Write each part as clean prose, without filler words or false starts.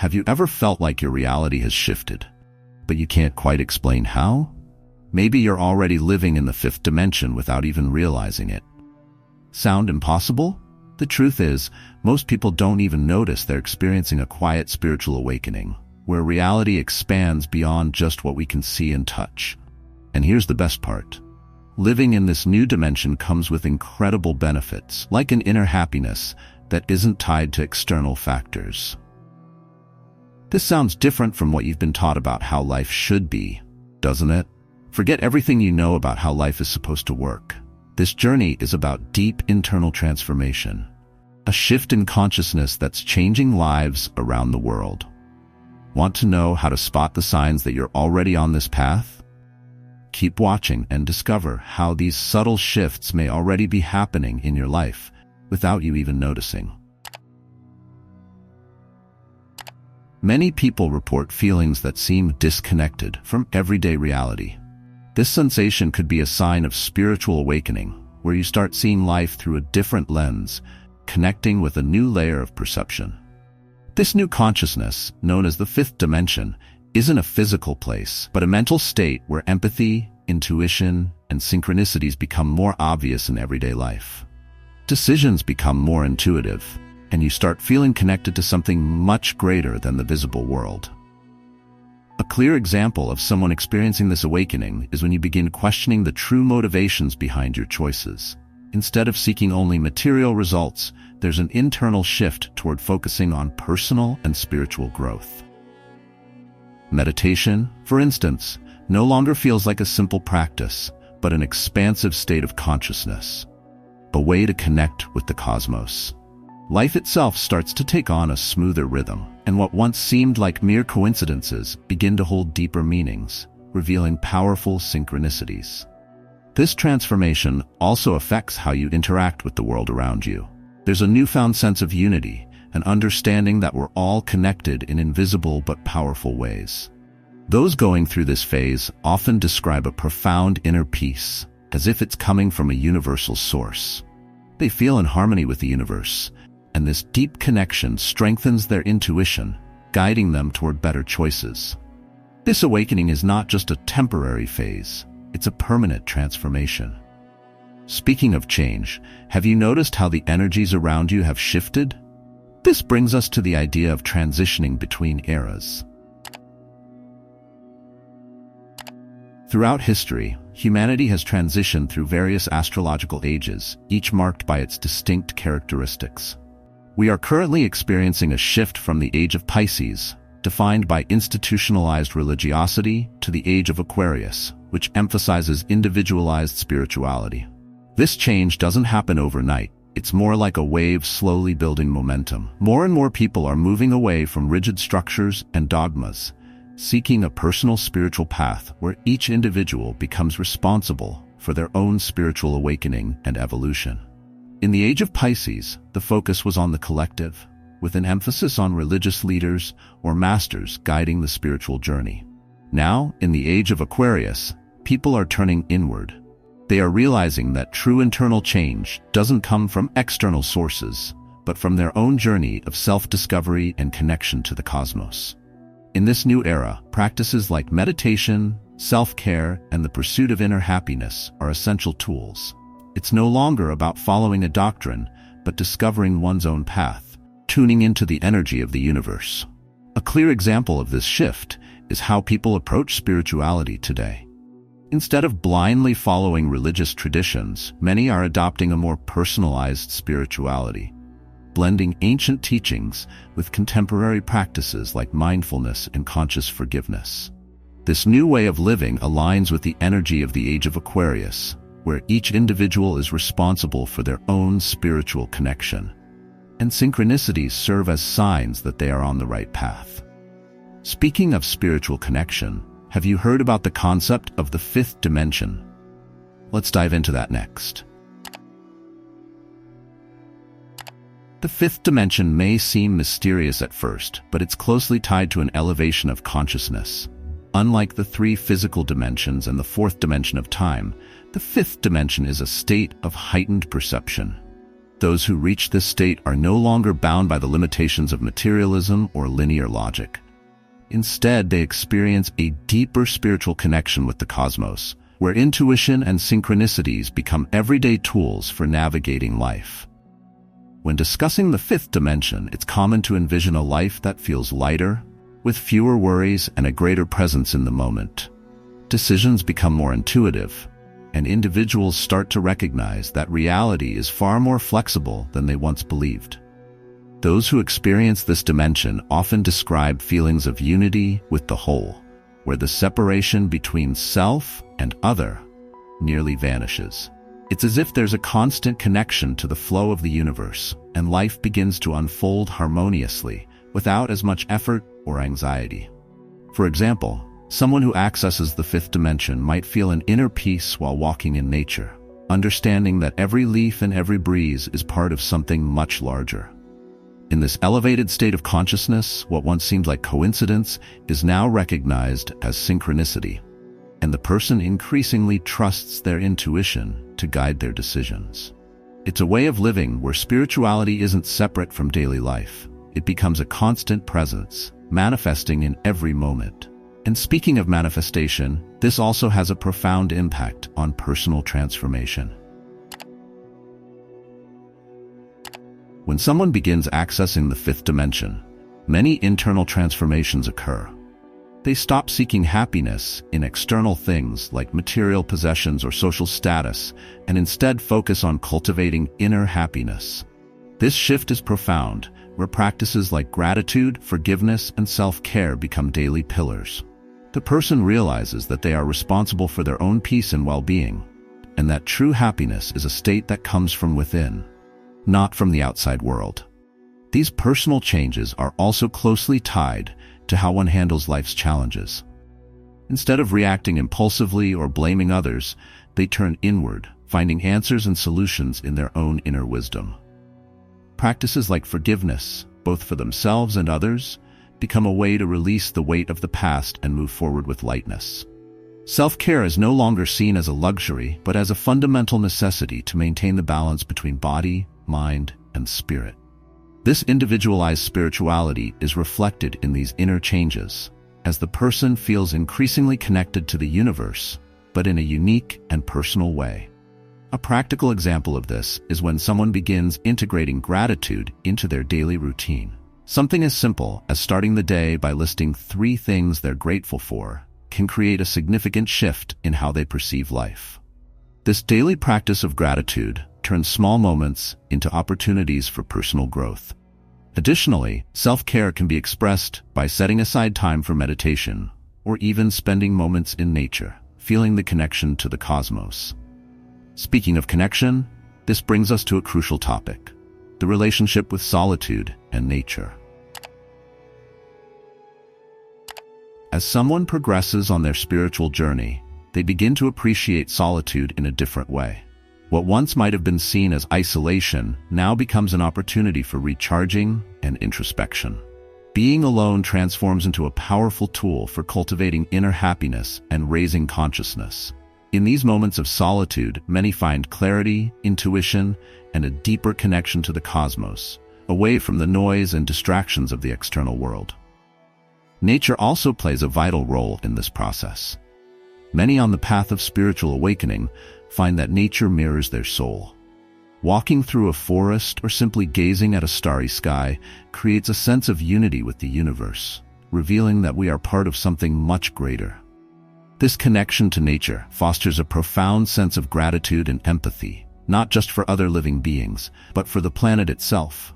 Have you ever felt like your reality has shifted, but you can't quite explain how? Maybe you're already living in the fifth dimension without even realizing it. Sound impossible? The truth is, most people don't even notice they're experiencing a quiet spiritual awakening, where reality expands beyond just what we can see and touch. And here's the best part. Living in this new dimension comes with incredible benefits, like an inner happiness that isn't tied to external factors. This sounds different from what you've been taught about how life should be, doesn't it? Forget everything you know about how life is supposed to work. This journey is about deep internal transformation, a shift in consciousness that's changing lives around the world. Want to know how to spot the signs that you're already on this path? Keep watching and discover how these subtle shifts may already be happening in your life without you even noticing. Many people report feelings that seem disconnected from everyday reality. This sensation could be a sign of spiritual awakening, where you start seeing life through a different lens, connecting with a new layer of perception. This new consciousness, known as the fifth dimension, isn't a physical place, but a mental state where empathy, intuition, and synchronicities become more obvious in everyday life. Decisions become more intuitive, and you start feeling connected to something much greater than the visible world. A clear example of someone experiencing this awakening is when you begin questioning the true motivations behind your choices. Instead of seeking only material results, there's an internal shift toward focusing on personal and spiritual growth. Meditation, for instance, no longer feels like a simple practice, but an expansive state of consciousness, a way to connect with the cosmos. Life itself starts to take on a smoother rhythm, and what once seemed like mere coincidences begin to hold deeper meanings, revealing powerful synchronicities. This transformation also affects how you interact with the world around you. There's a newfound sense of unity, an understanding that we're all connected in invisible but powerful ways. Those going through this phase often describe a profound inner peace, as if it's coming from a universal source. They feel in harmony with the universe, and this deep connection strengthens their intuition, guiding them toward better choices. This awakening is not just a temporary phase, it's a permanent transformation. Speaking of change, have you noticed how the energies around you have shifted? This brings us to the idea of transitioning between eras. Throughout history, humanity has transitioned through various astrological ages, each marked by its distinct characteristics. We are currently experiencing a shift from the Age of Pisces, defined by institutionalized religiosity, to the Age of Aquarius, which emphasizes individualized spirituality. This change doesn't happen overnight. It's more like a wave slowly building momentum. More and more people are moving away from rigid structures and dogmas, seeking a personal spiritual path where each individual becomes responsible for their own spiritual awakening and evolution. In the Age of Pisces, the focus was on the collective, with an emphasis on religious leaders or masters guiding the spiritual journey. Now, in the Age of Aquarius, people are turning inward. They are realizing that true internal change doesn't come from external sources, but from their own journey of self-discovery and connection to the cosmos. In this new era, practices like meditation, self-care, and the pursuit of inner happiness are essential tools. It's no longer about following a doctrine, but discovering one's own path, tuning into the energy of the universe. A clear example of this shift is how people approach spirituality today. Instead of blindly following religious traditions, many are adopting a more personalized spirituality, blending ancient teachings with contemporary practices like mindfulness and conscious forgiveness. This new way of living aligns with the energy of the Age of Aquarius, where each individual is responsible for their own spiritual connection, and synchronicities serve as signs that they are on the right path. Speaking of spiritual connection, have you heard about the concept of the fifth dimension? Let's dive into that next. The fifth dimension may seem mysterious at first, but it's closely tied to an elevation of consciousness. Unlike the three physical dimensions and the fourth dimension of time, the fifth dimension is a state of heightened perception. The Those who reach this state are no longer bound by the limitations of materialism or linear logic. Instead, they experience a deeper spiritual connection with the cosmos, where intuition and synchronicities become everyday tools for navigating life. When discussing the fifth dimension, it's common to envision a life that feels lighter, with fewer worries and a greater presence in the moment. Decisions become more intuitive, and individuals start to recognize that reality is far more flexible than they once believed. Those who experience this dimension often describe feelings of unity with the whole, where the separation between self and other nearly vanishes. It's as if there's a constant connection to the flow of the universe, and life begins to unfold harmoniously, without as much effort or anxiety. For example, someone who accesses the fifth dimension might feel an inner peace while walking in nature, understanding that every leaf and every breeze is part of something much larger. In this elevated state of consciousness, what once seemed like coincidence is now recognized as synchronicity, and the person increasingly trusts their intuition to guide their decisions. It's a way of living where spirituality isn't separate from daily life. It becomes a constant presence, manifesting in every moment. And speaking of manifestation, this also has a profound impact on personal transformation. When someone begins accessing the fifth dimension, many internal transformations occur. They stop seeking happiness in external things like material possessions or social status, and instead focus on cultivating inner happiness. This shift is profound, where practices like gratitude, forgiveness, and self-care become daily pillars. The person realizes that they are responsible for their own peace and well-being, and that true happiness is a state that comes from within, not from the outside world. These personal changes are also closely tied to how one handles life's challenges. Instead of reacting impulsively or blaming others, they turn inward, finding answers and solutions in their own inner wisdom. Practices like forgiveness, both for themselves and others, become a way to release the weight of the past and move forward with lightness. Self-care is no longer seen as a luxury, but as a fundamental necessity to maintain the balance between body, mind, and spirit. This individualized spirituality is reflected in these inner changes, as the person feels increasingly connected to the universe, but in a unique and personal way. A practical example of this is when someone begins integrating gratitude into their daily routine. Something as simple as starting the day by listing 3 things they're grateful for can create a significant shift in how they perceive life. This daily practice of gratitude turns small moments into opportunities for personal growth. Additionally, self-care can be expressed by setting aside time for meditation, or even spending moments in nature, feeling the connection to the cosmos. Speaking of connection, this brings us to a crucial topic: the relationship with solitude and nature. As someone progresses on their spiritual journey, they begin to appreciate solitude in a different way. What once might have been seen as isolation now becomes an opportunity for recharging and introspection. Being alone transforms into a powerful tool for cultivating inner happiness and raising consciousness. In these moments of solitude, many find clarity, intuition, and a deeper connection to the cosmos, away from the noise and distractions of the external world. Nature also plays a vital role in this process. Many on the path of spiritual awakening find that nature mirrors their soul. Walking through a forest or simply gazing at a starry sky creates a sense of unity with the universe, revealing that we are part of something much greater. This connection to nature fosters a profound sense of gratitude and empathy, not just for other living beings, but for the planet itself.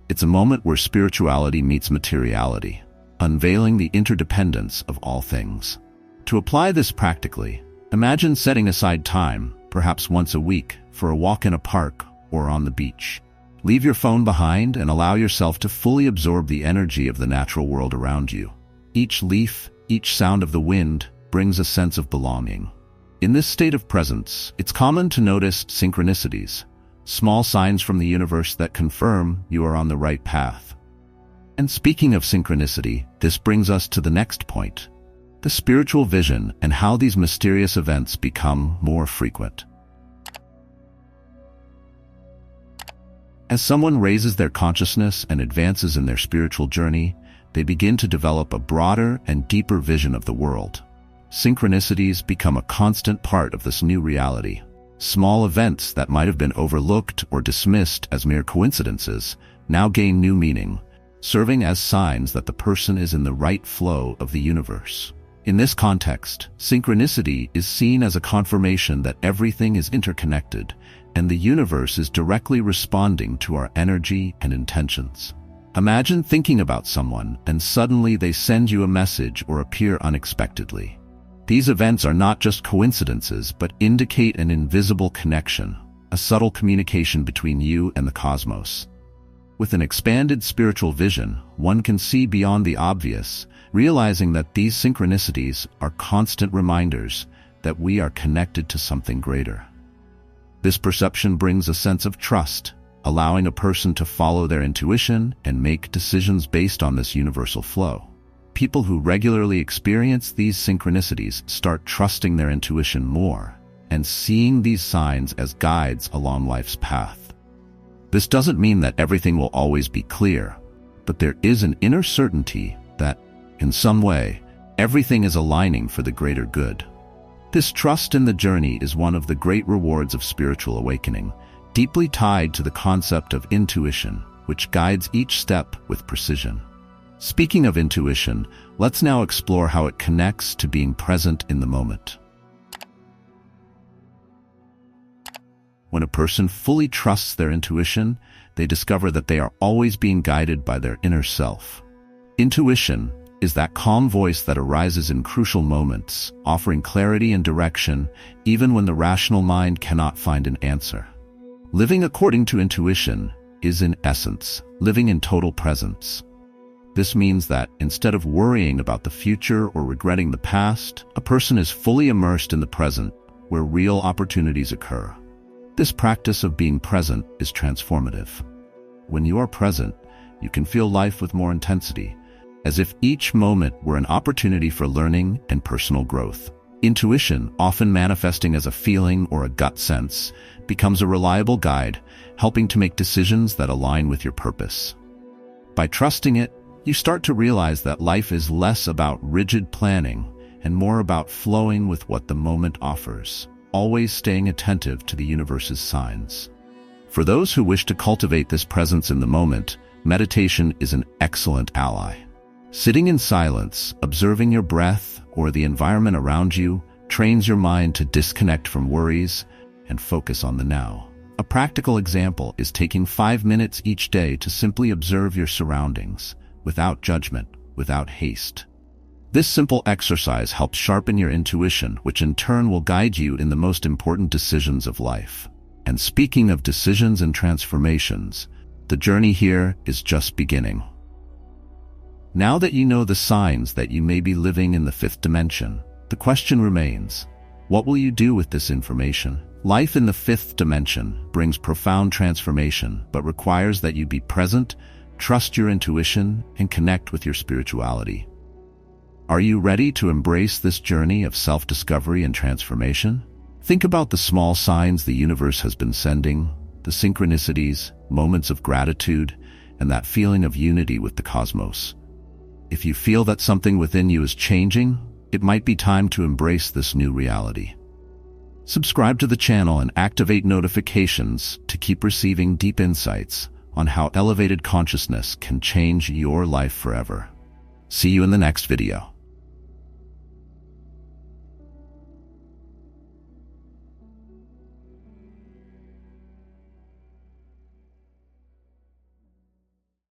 It's a moment where spirituality meets materiality, unveiling the interdependence of all things. To apply this practically, imagine setting aside time, perhaps once a week, for a walk in a park or on the beach. Leave your phone behind and allow yourself to fully absorb the energy of the natural world around you. Each leaf, each sound of the wind brings a sense of belonging. In this state of presence, it's common to notice synchronicities, small signs from the universe that confirm you are on the right path. And speaking of synchronicity, this brings us to the next point: the spiritual vision and how these mysterious events become more frequent. As someone raises their consciousness and advances in their spiritual journey, they begin to develop a broader and deeper vision of the world. Synchronicities become a constant part of this new reality. Small events that might have been overlooked or dismissed as mere coincidences now gain new meaning, serving as signs that the person is in the right flow of the universe. In this context, synchronicity is seen as a confirmation that everything is interconnected and the universe is directly responding to our energy and intentions. Imagine thinking about someone and suddenly they send you a message or appear unexpectedly. These events are not just coincidences but indicate an invisible connection, a subtle communication between you and the cosmos. With an expanded spiritual vision, one can see beyond the obvious, realizing that these synchronicities are constant reminders that we are connected to something greater. This perception brings a sense of trust, allowing a person to follow their intuition and make decisions based on this universal flow. People who regularly experience these synchronicities start trusting their intuition more and seeing these signs as guides along life's path. This doesn't mean that everything will always be clear, but there is an inner certainty that, in some way, everything is aligning for the greater good. This trust in the journey is one of the great rewards of spiritual awakening, deeply tied to the concept of intuition, which guides each step with precision. Speaking of intuition, let's now explore how it connects to being present in the moment. When a person fully trusts their intuition, they discover that they are always being guided by their inner self. Intuition is that calm voice that arises in crucial moments, offering clarity and direction even when the rational mind cannot find an answer. Living according to intuition is, in essence, living in total presence. This means that instead of worrying about the future or regretting the past, a person is fully immersed in the present, where real opportunities occur. This practice of being present is transformative. When you are present, you can feel life with more intensity, as if each moment were an opportunity for learning and personal growth. Intuition, often manifesting as a feeling or a gut sense, becomes a reliable guide, helping to make decisions that align with your purpose. By trusting it, you start to realize that life is less about rigid planning and more about flowing with what the moment offers, always staying attentive to the universe's signs. For those who wish to cultivate this presence in the moment, meditation is an excellent ally. Sitting in silence, observing your breath or the environment around you, trains your mind to disconnect from worries and focus on the now. A practical example is taking 5 minutes each day to simply observe your surroundings, without judgment, without haste. This simple exercise helps sharpen your intuition, which in turn will guide you in the most important decisions of life. And speaking of decisions and transformations, the journey here is just beginning. Now that you know the signs that you may be living in the fifth dimension, the question remains, what will you do with this information? Life in the fifth dimension brings profound transformation, but requires that you be present, trust your intuition, and connect with your spirituality. Are you ready to embrace this journey of self-discovery and transformation? Think about the small signs the universe has been sending, the synchronicities, moments of gratitude, and that feeling of unity with the cosmos. If you feel that something within you is changing, it might be time to embrace this new reality. Subscribe to the channel and activate notifications to keep receiving deep insights on how elevated consciousness can change your life forever. See you in the next video.